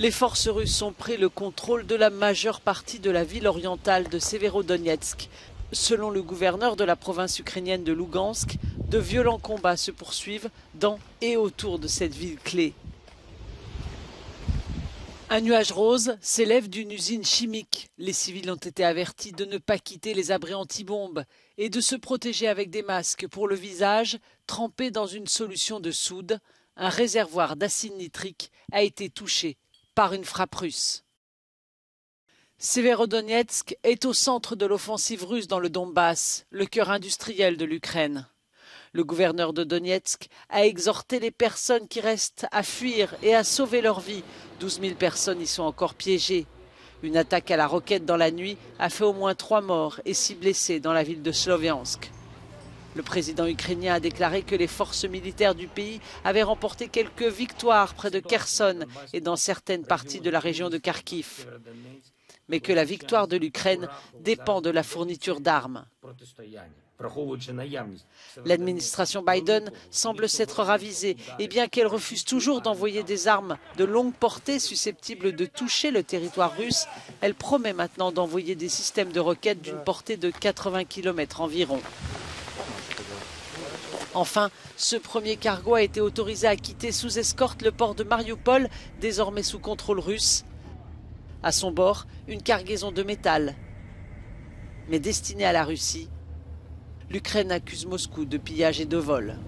Les forces russes ont pris le contrôle de la majeure partie de la ville orientale de Severodonetsk. Selon le gouverneur de la province ukrainienne de Lougansk, de violents combats se poursuivent dans et autour de cette ville clé. Un nuage rose s'élève d'une usine chimique. Les civils ont été avertis de ne pas quitter les abris antibombes et de se protéger avec des masques pour le visage trempés dans une solution de soude. Un réservoir d'acide nitrique a été touché par une frappe russe. Severodonetsk est au centre de l'offensive russe dans le Donbass, le cœur industriel de l'Ukraine. Le gouverneur de Donetsk a exhorté les personnes qui restent à fuir et à sauver leur vie. 12 000 personnes y sont encore piégées. Une attaque à la roquette dans la nuit a fait au moins 3 morts et 6 blessés dans la ville de Sloviansk. Le président ukrainien a déclaré que les forces militaires du pays avaient remporté quelques victoires près de Kherson et dans certaines parties de la région de Kharkiv, mais que la victoire de l'Ukraine dépend de la fourniture d'armes. L'administration Biden semble s'être ravisée et bien qu'elle refuse toujours d'envoyer des armes de longue portée susceptibles de toucher le territoire russe, elle promet maintenant d'envoyer des systèmes de roquettes d'une portée de 80 km environ. Enfin, ce premier cargo a été autorisé à quitter sous escorte le port de Mariupol, désormais sous contrôle russe. À son bord, une cargaison de métal, mais destinée à la Russie. L'Ukraine accuse Moscou de pillage et de vol.